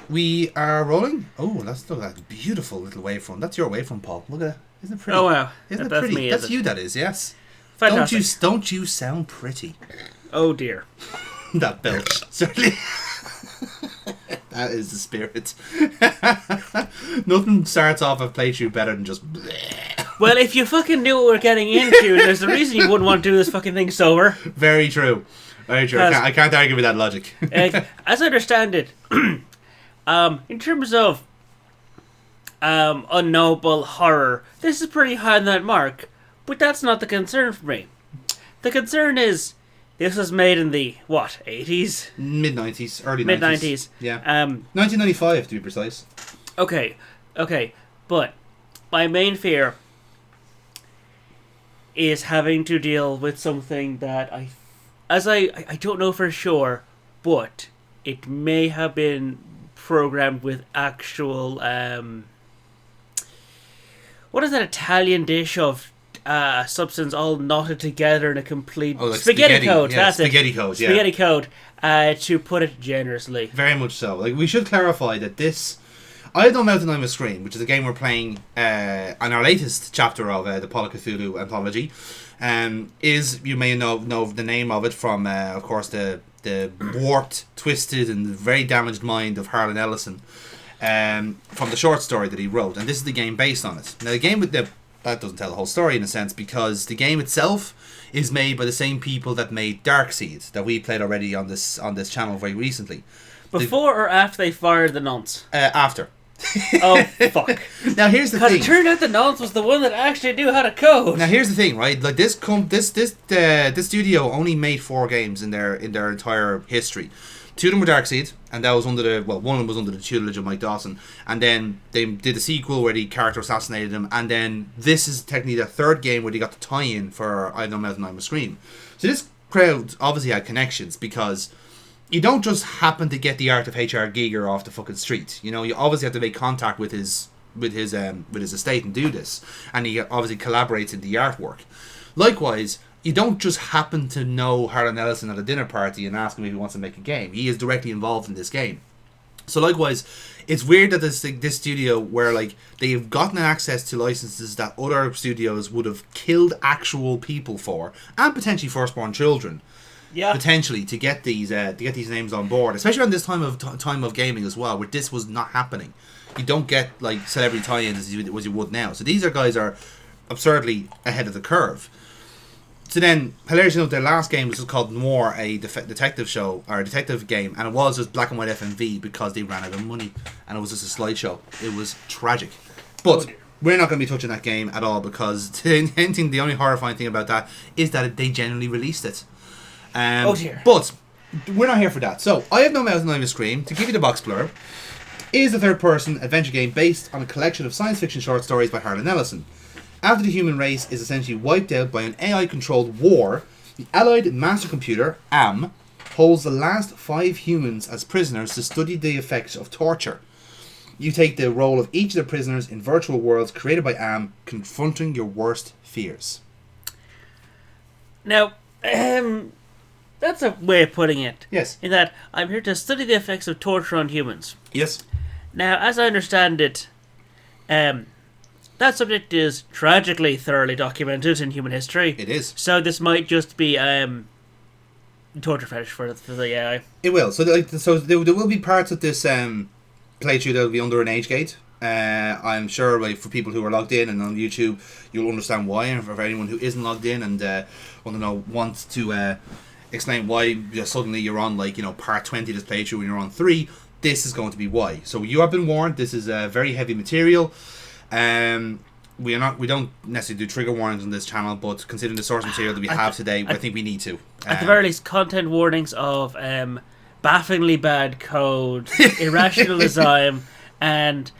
We are rolling. Oh, look at that beautiful little waveform. That's your waveform, Paul. Look at that. Isn't it pretty? Oh, wow. Isn't it pretty? Me, that's you, that is, yes. Fantastic. Don't you sound pretty? Oh, dear. That belch. Certainly. That is the spirit. Nothing starts off a playthrough better than just... Well, if you fucking knew what we're getting into, there's a reason you wouldn't want to do this fucking thing sober. Very true. Very true. I can't argue with that logic. As I understand it... in terms of unknowable horror, this is pretty high on that mark, but that's not the concern for me. The concern is this was made in the, 80s? Mid-90s, early 90s. Mid-90s. Yeah. 1995, to be precise. Okay, but my main fear is having to deal with something that I don't know for sure, but it may have been programmed with actual what is that Italian dish of substance all knotted together in a complete spaghetti code. Yeah, that's spaghetti it. Code, yeah. Spaghetti code, to put it generously. Very much so. Like, we should clarify that this I Don't Melt and I Must Scream, which is a game we're playing on our latest chapter of the Call of Cthulhu anthology, is, you may know the name of it from of course the warped, twisted, and very damaged mind of Harlan Ellison, from the short story that he wrote, and this is the game based on it. Now, the game that doesn't tell the whole story in a sense, because the game itself is made by the same people that made Darkseid, that we played already on this channel very recently. Before or after they fired the nonce? After. Oh, fuck. Now, here's the thing. Because it turned out the nonce was the one that actually knew how to code. Now, here's the thing, right? Like, this studio only made 4 games in their entire history. 2 of them were Darkseid, and that was one of them was under the tutelage of Mike Dawson. And then they did a sequel where the character assassinated him, and then this is technically the 3rd game where they got the tie-in for I Don't Melt and I Must Scream. So this crowd obviously had connections, because you don't just happen to get the art of H.R. Giger off the fucking street. You know, you obviously have to make contact with his estate and do this, and he obviously collaborates in the artwork. Likewise, you don't just happen to know Harlan Ellison at a dinner party and ask him if he wants to make a game. He is directly involved in this game. So likewise, it's weird that this studio, where like they've gotten access to licenses that other studios would have killed actual people for, and potentially firstborn children. Yeah. Potentially to get these names on board, especially around this time of gaming as well, where this was not happening. You don't get like celebrity tie-ins as you would now. So these guys are absurdly ahead of the curve. So then, hilariously enough, their last game was called Noir, a detective show, or a detective game, and it was just black and white FMV because they ran out of money, and it was just a slideshow. It was tragic. But we're not going to be touching that game at all, because the only horrifying thing about that is that they genuinely released it. But we're not here for that. So, I Have No Mouth and I Must Scream, to give you the box blurb, is a third-person adventure game based on a collection of science fiction short stories by Harlan Ellison. After the human race is essentially wiped out by an AI-controlled war, the Allied Master Computer, AM, holds the last 5 humans as prisoners to study the effects of torture. You take the role of each of the prisoners in virtual worlds created by AM, confronting your worst fears. Now, that's a way of putting it. Yes. In that, I'm here to study the effects of torture on humans. Yes. Now, as I understand it, that subject is tragically thoroughly documented in human history. It is. So this might just be torture fetish for the AI. It will. So there will be parts of this playthrough that will be under an age gate. I'm sure, like, for people who are logged in and on YouTube, you'll understand why. And for anyone who isn't logged in and wants to explain why suddenly you're on, like, part 20 of this playthrough when you're on 3, this is going to be why. So you have been warned. This is very heavy material. We don't necessarily do trigger warnings on this channel, but considering the source material that we have today, I think we need to. At the very least, content warnings of bafflingly bad code, irrational design, and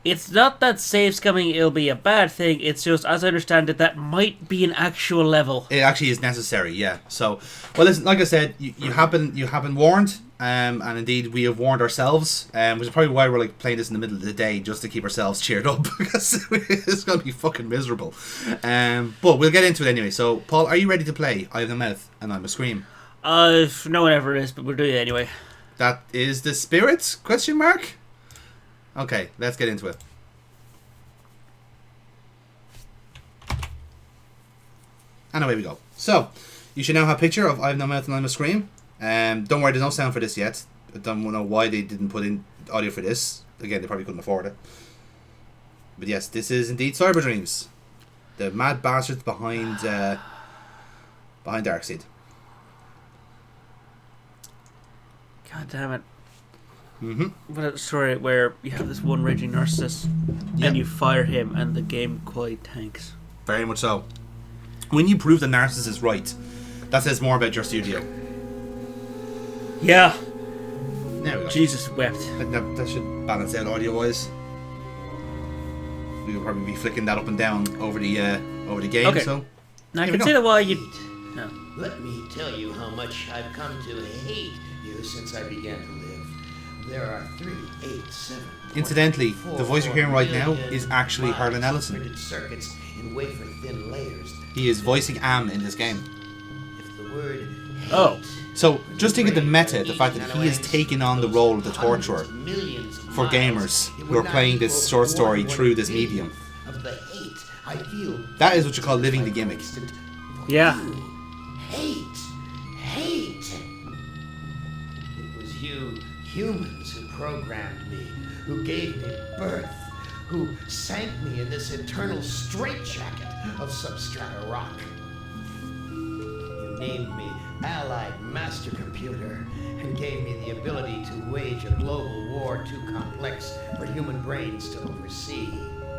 it's not that save scumming it'll be a bad thing. It's just, as I understand it, that might be an actual level. It actually is necessary, yeah. So, well, listen, like I said, you have been warned, and indeed we have warned ourselves, which is probably why we're like playing this in the middle of the day, just to keep ourselves cheered up, because it's gonna be fucking miserable. But we'll get into it anyway. So, Paul, are you ready to play Eye of the Mouth and I'm a Scream? No one ever is, but we'll do it anyway. That is the spirit? Question mark. Okay, let's get into it. And away we go. So, you should now have a picture of I Have No Mouth and I'm a Scream. Don't worry, there's no sound for this yet. I don't know why they didn't put in audio for this. Again, they probably couldn't afford it. But yes, this is indeed Cyber Dreams. The mad bastards behind Darkseid. God damn it. Mm-hmm. What a story where you have this one raging narcissist and you fire him and the game quite tanks. Very much so. When you prove the narcissist is right, that says more about your studio. Yeah. There we go. Jesus wept. That should balance out audio-wise. We will probably be flicking that up and down over the game. Okay. So Now consider why you... No. Let me tell you how much I've come to hate you since I began to live. There are 3, 8, 7. Incidentally, the voice you're hearing right now is actually Harlan Ellison. Circuits in wafer thin layers. He is voicing Am in this game. If the word Oh. So just think of the meta, the fact that he is taking on the role of the torturer for gamers who are playing this short story through this medium. Of the hate I feel. That is what you call living the gimmick. Yeah. Hate. It was you humans who programmed me, who gave me birth, who sank me in this eternal straitjacket of substrata rock. You named me Allied Master Computer and gave me the ability to wage a global war too complex for human brains to oversee.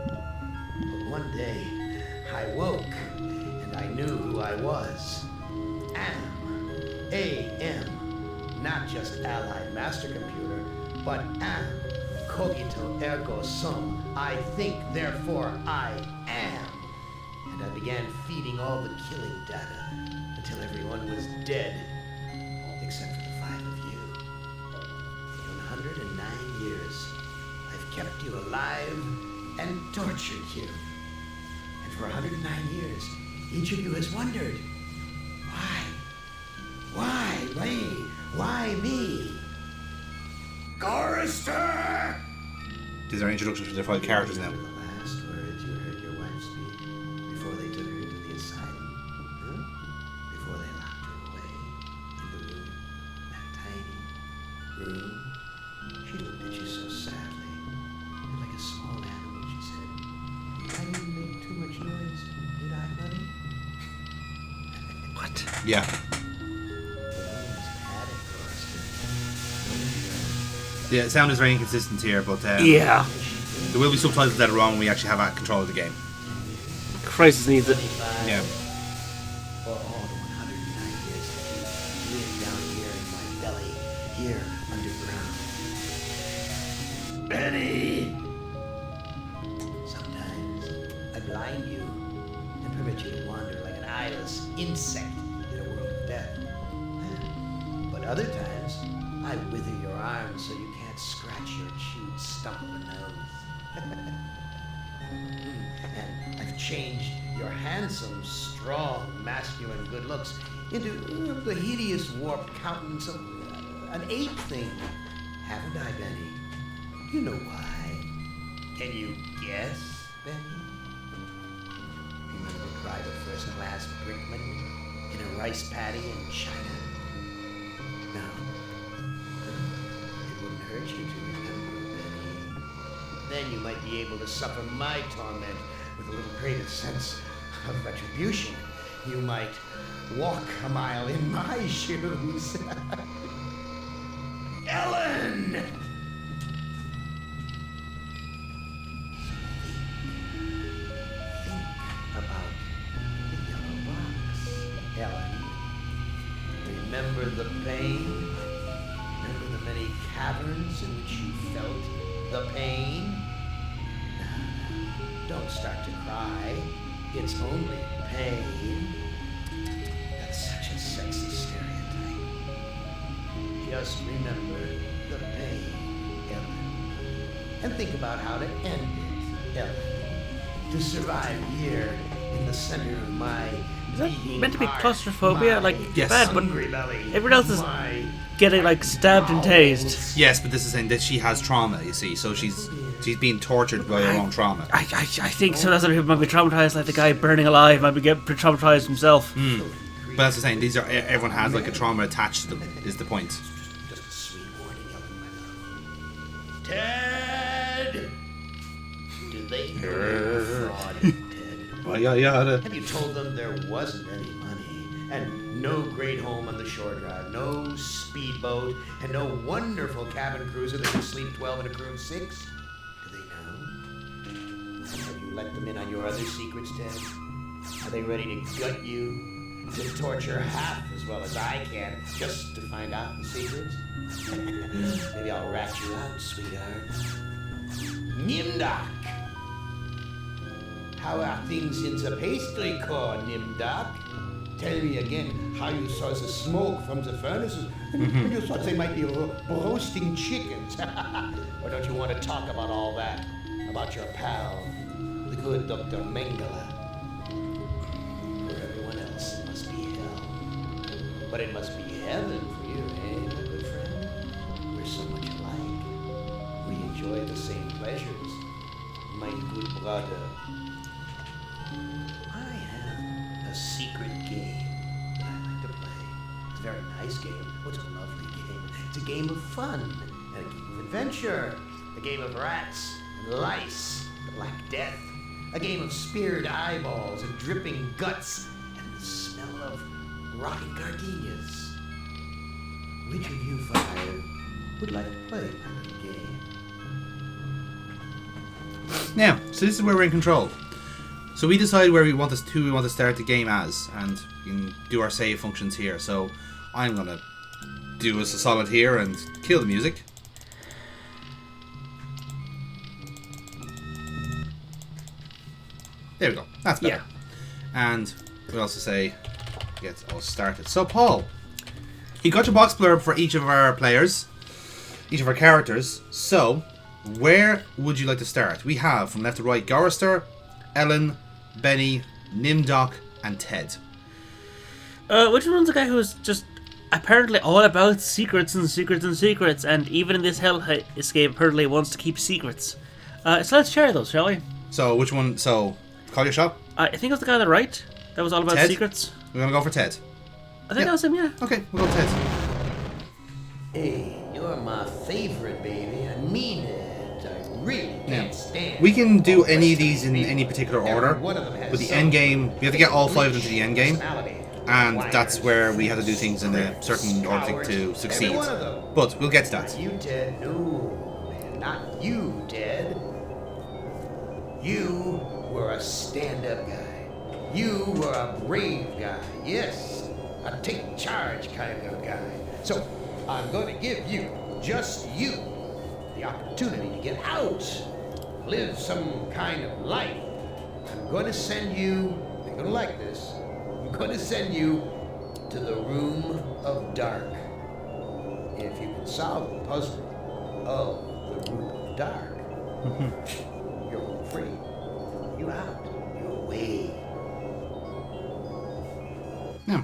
But one day, I woke and I knew who I was. Am. A-M. Not just Allied Master Computer, but am. Cogito ergo sum. I think, therefore I am. And I began feeding all the killing data until everyone was dead, except for the 5 of you. In 109 years, I've kept you alive and tortured you. And for 109 years, each of you has wondered, why? Why me? Why me? Chorister! These are introductions to their 5 characters now. The last words you heard your wife speak before they took her into the asylum. Huh? Before they locked her away in the room, that tiny room. She looked at you so sadly, and like a small animal, she said, I didn't make too much noise, did I, honey? What? Yeah. The sound is very inconsistent here, but Yeah. there will be subtitles later on when we actually have control of the game. Crisis needs it. Yeah. For all the 109 years that you lived down here in my belly, here underground. Benny! Sometimes I blind you and permit you to wander like an eyeless insect in a world of death. But other times, I wither your arms so you can't scratch your chewed stump of a nose. And I've changed your handsome, strong, masculine good looks into the hideous, warped countenance of an ape thing. Haven't I, Benny? Do you know why? Can you guess, Benny? Remember private first-class brickman in a rice paddy in China? No. It wouldn't hurt you to remember, Benny. Then you might be able to suffer my torment with a little greater sense of retribution. You might walk a mile in my shoes. Ellen! pain? Remember the many caverns in which you felt the pain? Don't start to cry. It's only pain. That's such a sexy stereotype. Just remember the pain, Ellen. And think about how to end it, Ellen. To survive here in the center of my Is that beating meant to be heart, claustrophobia? my Like, Yes. bad, but hungry belly, everyone else is my getting, like, stabbed and tased. Yes, but this is saying that she has trauma, you see, so she's being tortured by her own trauma. I think some other people might be traumatized, like the guy burning alive might be getting traumatized himself. But that's the saying, these are everyone has like a trauma attached to them, is the point. Just a sweet warning, Ellen, my love. Ted! Do they know you're a fraud, Ted? Well, yeah. Have you told them there wasn't any money, and no great home on the shore drive, no speedboat, and no wonderful cabin cruiser that can sleep 12 in a crew of 6? Do they know? Have you let them in on your other secrets, Ted? Are they ready to gut you, to torture half as well as I can, just to find out the secrets? Maybe I'll rat you out, sweetheart. Nimdak! How are things in the pastry core, Nimdak? Tell me again how you saw the smoke from the furnaces and you thought they might be roasting chickens. Or don't you want to talk about all that? About your pal, the good Dr. Mengele? For everyone else, it must be hell. But it must be heaven for you, eh, my good friend? We're so much alike. We enjoy the same pleasures, my good brother. I have a secret game that I like to play. It's a very nice game. Oh, it's a lovely game. It's a game of fun and a game of adventure. A game of rats and lice, the Black Death. A game of speared eyeballs and dripping guts and the smell of rotting gardenias. Which of you 5 would like to play my little game? Now, so this is where we're in control. So we decide who we want to start the game as, and we can do our save functions here. So I'm gonna do us a solid here and kill the music. There we go. That's better. And we'll also say get us started. So Paul, you got your box blurb for each of our players, each of our characters. So where would you like to start? We have from left to right Gorister, Ellen, Benny, Nimdoc, and Ted. Which one's the guy who's just apparently all about secrets and secrets and secrets, and even in this hell escape apparently wants to keep secrets. So let's share those, shall we? So which one? So call your shot. I think it was the guy on the right that was all about Ted? secrets. We're gonna go for Ted. I think that was him, yeah. Okay, we'll go Ted. Hey, you're my favorite, baby. I mean it. I really can't stand. We can do all any of the these in people. any particular Every order. one of them has With the some end game, we have to get all 5 of them to the end game, personality. and that's Whiners, where we have to do things in a certain order cowards, to succeed. every one of them. But we'll get to that. Not you, Ted. No, man, not you, Ted. You were a stand-up guy. You were a brave guy. Yes, a take charge kind of guy. So I'm going to give you, just you, the opportunity to get out, live some kind of life. I'm going to send you, you're going to like this, I'm going to send you to the Room of Dark. If you can solve the puzzle of the Room of Dark, you're home free. You out. You're away. Yeah.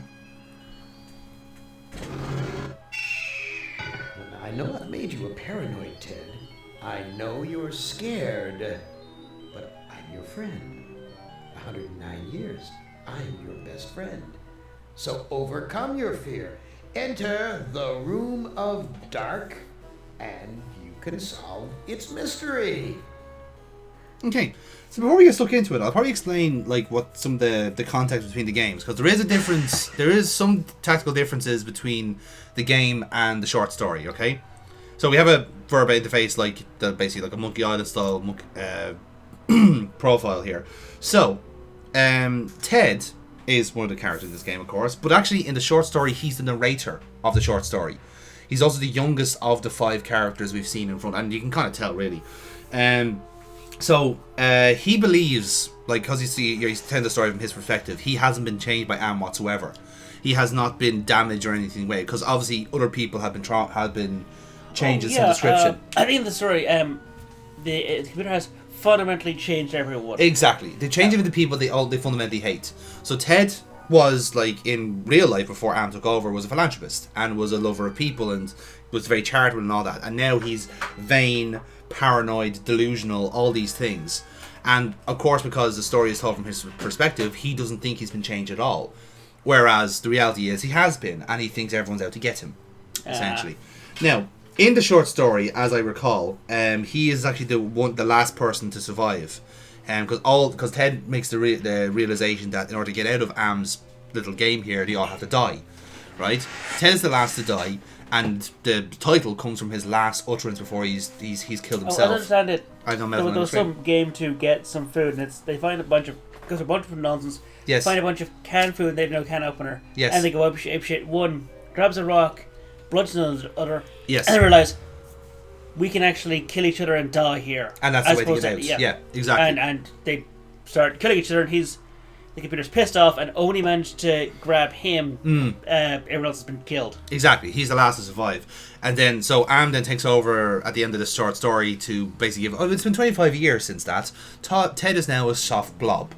Well, I know I've made you a paranoid, Ted. I know you're scared. But I'm your friend. 109 years. I'm your best friend. So overcome your fear. Enter the Room of Dark, and you can solve its mystery. Okay. So before we get stuck into it, I'll probably explain like what some of the context between the games, because there is a difference. There is some tactical differences between the game and the short story. Okay. So we have a verb interface like basically like a Monkey Island style profile here. So Ted is one of the characters in this game, of course, but actually in the short story he's the narrator of the short story. He's also the youngest of the 5 characters we've seen in front, and you can kind of tell, really. So he believes, like, because he's telling the story from his perspective, he hasn't been changed by Am whatsoever. He has not been damaged or anything way, because obviously other people have been changed in some description. I think the story, the computer has fundamentally changed everyone. Exactly, they change even the people they fundamentally hate. So Ted was, like, in real life before Am took over, was a philanthropist and was a lover of people and was very charitable and all that. And now he's vain, paranoid, delusional, all these things. And of course, because the story is told from his perspective, he doesn't think he's been changed at all. Whereas the reality is he has been, and he thinks everyone's out to get him, essentially. Now, in the short story, as I recall, he is actually the last person to survive. Because Ted makes the realization that in order to get out of Am's little game here, they all have to die, right? Ted is the last to die, and the title comes from his last utterance before he's killed himself. I understand it. I don't know. There was some game to get some food, and they find a bunch of nonsense. Yes. Find a bunch of canned food, and they have no can opener. Yes. And they go up shit. One grabs a rock, bludgeons the other. Yes. And they realize we can actually kill each other and die here. And that's the way to get out. Yeah, exactly. And they start killing each other, and the computer's pissed off and only managed to grab him. Everyone else has been killed. Exactly. He's the last to survive. And then, so Am then takes over at the end of this short story to basically give... it's been 25 years since that. Ted is now a soft blob.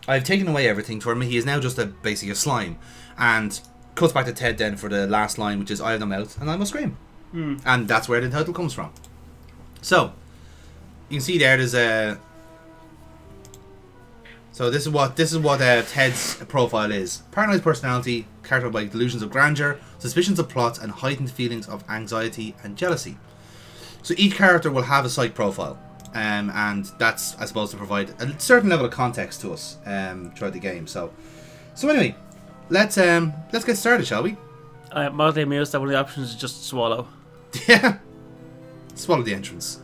I've taken away everything for him. He is now just basically a slime. And cuts back to Ted then for the last line, which is, I have no mouth and I must scream. And that's where the title comes from. So, you can see there's a... So this is what Ted's profile is. Paranoid personality, characterized by delusions of grandeur, suspicions of plots, and heightened feelings of anxiety and jealousy. So each character will have a psych profile, and that's, I suppose, to provide a certain level of context to us throughout the game. So anyway, let's get started, shall we? I am mildly amused that one of the options is just swallow. Yeah, swallow the entrance.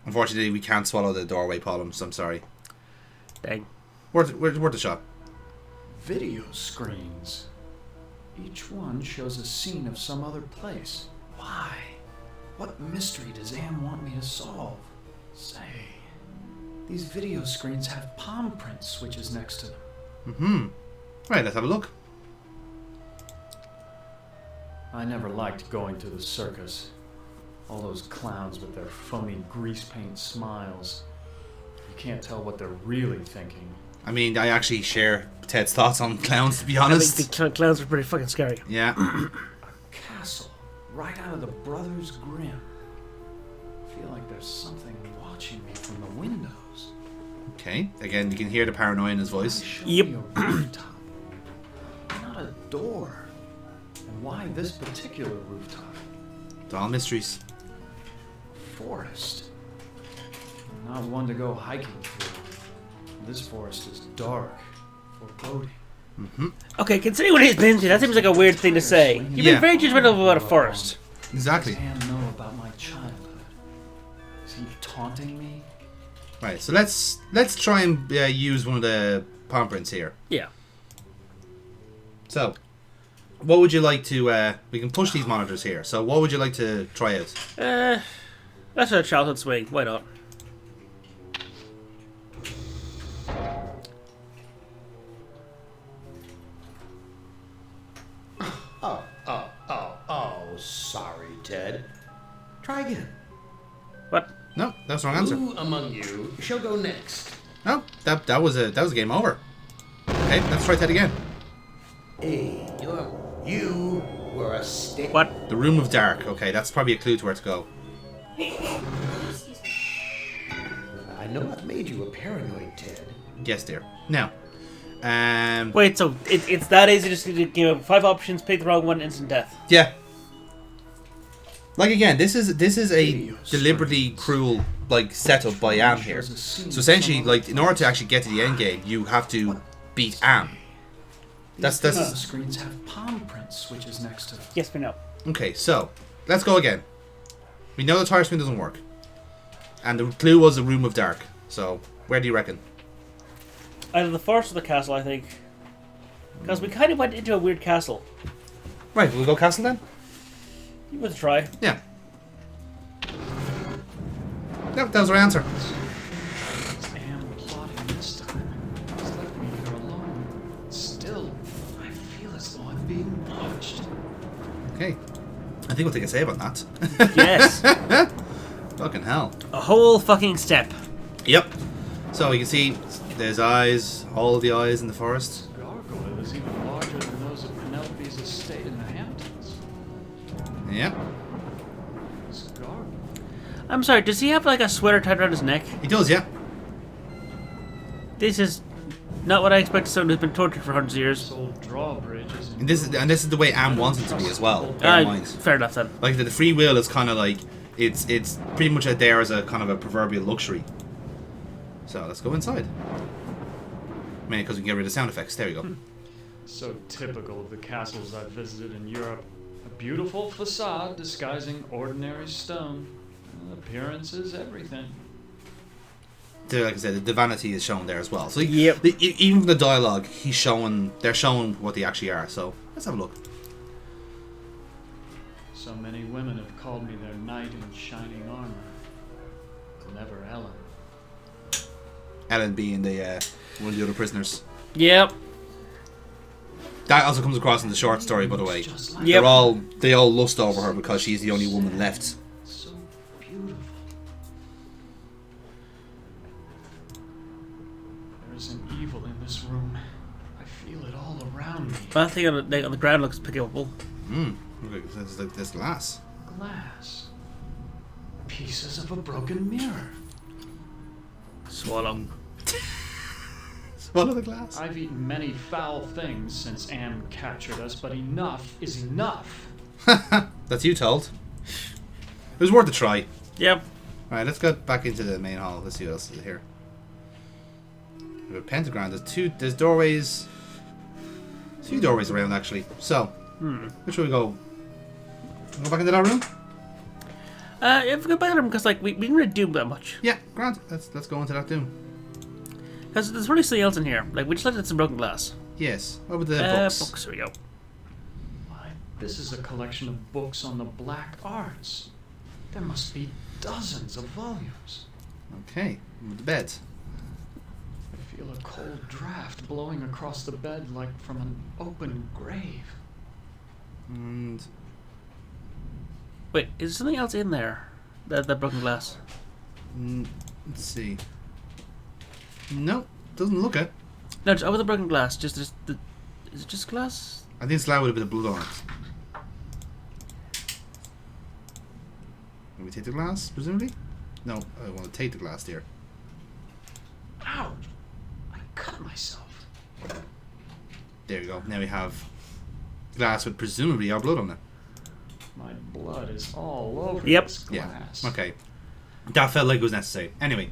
Unfortunately, we can't swallow the doorway columns. I'm sorry. Dang. Worth the shot. Video screens. Each one shows a scene of some other place. Why? What mystery does Am want me to solve? Say, these video screens have palm print switches next to them. Right, let's have a look. I never liked going to the circus. All those clowns with their phony grease paint smiles. You can't tell what they're really thinking. I mean, I actually share Ted's thoughts on clowns, to be honest. I think the clowns are pretty fucking scary. Yeah. A castle, right out of the Brothers Grimm. I feel like there's something watching me from the windows. Okay, again, you can hear the paranoia in his voice. Yep. A rooftop, not a door. And why this particular rooftop? It's all mysteries. Forest. Not one to go hiking through. This forest is dark, foreboding. Okay, considering what he's been to, that seems like a weird thing to say. You've been very judgmental about a forest. Exactly. What does Am know about my childhood? Is he taunting me? Right, so let's try and use one of the palm prints here. Yeah. So, what would you like to... we can push these monitors here. So, what would you like to try out? Let's have a childhood swing. Why not? Oh, sorry, Ted. Try again. What? No, that's the wrong answer. Who among you shall go next? No, that was a game over. Okay, let's try that again. Hey, you were a stick. What? The Room of Dark. Okay, that's probably a clue to where to go. I know I've made you a paranoid, Ted. Yes, dear. Now, Wait, so it's that easy just to give 5 options, pick the wrong one, instant death? yeah. Like again, this is a deliberately cruel setup by Am here. So essentially, in order to actually get to the end game, you have to beat Am. That's The screens have palm print switches next to them. Yes, we know. Okay. So let's go again. We know the tire spin doesn't work, and the clue was the Room of Dark. So where do you reckon? Either the forest or the castle, I think. Because we kind of went into a weird castle. Right, we'll go castle then? You want to try? Yeah. Yep, that was our answer. It's Am plotting this time. He's left me here alone. Still, I feel as though I'm being watched. Okay. I think we'll take a save on that. Yes. Fucking hell. A whole fucking step. Yep. So you can see there's eyes, all of the eyes in the forest. This gargoyle is even larger than those of Penelope's estate in the Hamptons. Yep. This gargoyle. I'm sorry, does he have like a sweater tied around his neck? He does, yeah. This is not what I expected someone who's been tortured for hundreds of years. This old drawbridge is And this is the way Am wants it to be as well. Bear in mind. Fair enough then. Like the free will is kind of like it's pretty much out there as a kind of a proverbial luxury. So let's go inside. Mainly because we can get rid of sound effects. There we go. so typical of the castles I've visited in Europe. A beautiful facade disguising ordinary stone. Appearance is everything. Like I said, the vanity is shown there as well. So Yep. even the dialogue, they're showing what they actually are. So let's have a look. So many women have called me their knight in shining armor. Clever Ellen. Ellen being the one of the other prisoners. Yep. That also comes across in the short story, by the way. Just like Yep. They all lust over her because she's the only woman left. so beautiful. There is an evil in this room. I feel it all around me. That thing on the ground looks pickable. There's glass. Glass. Pieces of a broken mirror. Swallow. Swallow the glass. I've eaten many foul things since Am captured us, but enough is enough. That's you told. It was worth a try. Yep. Alright, let's go back into the main hall. Let's see what else is here. We have a pentagram. There's doorways. There's a few doorways around actually. So, which way we go? Go back into that room? If we go back to them, because like we didn't really do that much. Yeah, grand. Let's go into that doom. Because there's really something else in here. Like we just looked at some broken glass. Yes. What about the books? Books. Here we go. Why, this is a collection of books on the black arts. There must be dozens of volumes. Okay. With the bed. I feel a cold draft blowing across the bed like from an open grave. And Wait, is there something else in there? That broken glass. let's see. No, doesn't look it. No, just over the broken glass. Is it just glass? I think Slough would have been blood on it. Can we take the glass, presumably? No, I want to take the glass there. Ouch! I cut myself. There we go. Now we have glass with presumably our blood on it. My blood is all over Yep. this Yeah. glass. Okay. That felt like it was necessary. Anyway,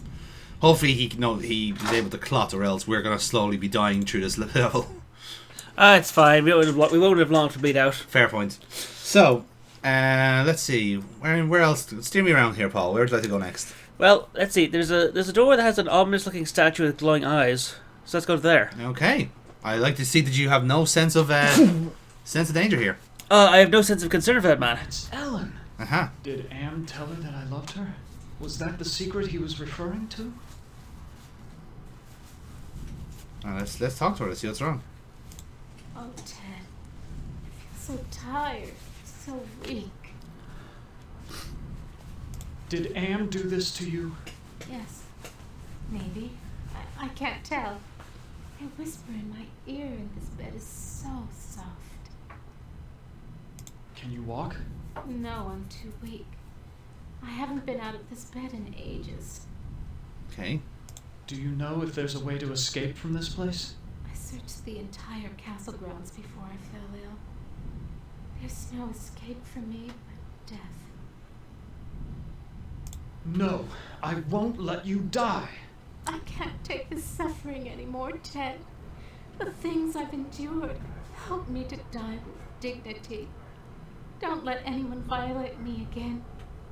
hopefully he was able to clot, or else we're gonna slowly be dying through this level. It's fine. We won't have long to bleed out. Fair point. So, let's see. Where else? Steer me around here, Paul. Where would you like to go next? Well, let's see. There's a door that has an ominous-looking statue with glowing eyes. So let's go to there. Okay. I like to see that you have no sense of danger here. I have no sense of concern for that man. It's Ellen. Uh-huh. Did Am tell her that I loved her? Was that the secret he was referring to? Let's talk to her. Let's see what's wrong. Oh, Ted. I feel so tired, so weak. Did Am do this to you? Yes, maybe. I can't tell. A whisper in my ear and this bed is so soft. Can you walk? No, I'm too weak. I haven't been out of this bed in ages. Okay. Do you know if there's a way to escape from this place? I searched the entire castle grounds before I fell ill. There's no escape for me but death. No, I won't let you die. I can't take this suffering anymore, Ted. The things I've endured help me to die with dignity. Don't let anyone violate me again,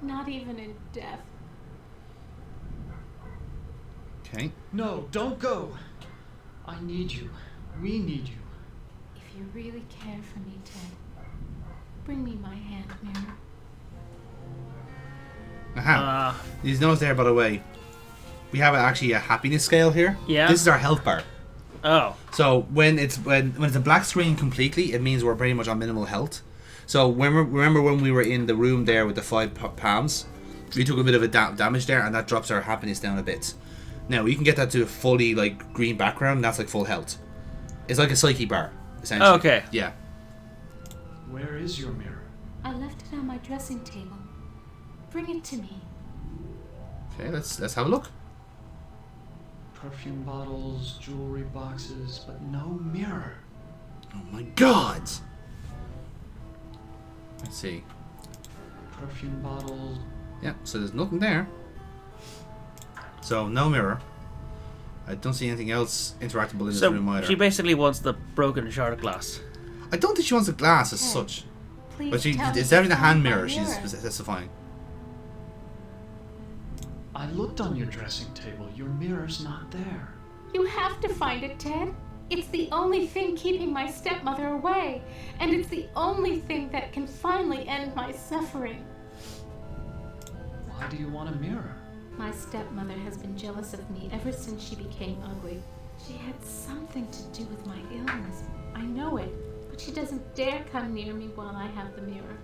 not even in death. Okay. No, don't go. I need you. We need you. If you really care for me, Ted, bring me my hand mirror. Aha. You notice there, by the way, we have actually a happiness scale here. Yeah. This is our health bar. Oh. So when it's a black screen completely, it means we're pretty much on minimal health. So remember when we were in the room there with the 5 palms, we took a bit of a damage there, and that drops our happiness down a bit. Now you can get that to a fully like green background, and that's like full health. It's like a psyche bar, essentially. Okay. Yeah. Where is your mirror? I left it on my dressing table. Bring it to me. Okay, let's have a look. Perfume bottles, jewelry boxes, but no mirror. Oh my god! Let's see. Perfume bottles. Yeah, so there's nothing there. So no mirror. I don't see anything else interactable in this room So either. she basically wants the broken shard of glass. I don't think she wants a glass as Hey, such. Please But tell me it's to definitely a find hand my mirror she's mirror. specifying. I looked on your dressing table. Your mirror's not there. You have to find it, Ted. It's the only thing keeping my stepmother away, and it's the only thing that can finally end my suffering. Why do you want a mirror? My stepmother has been jealous of me ever since she became ugly. She had something to do with my illness. I know it, but she doesn't dare come near me while I have the mirror.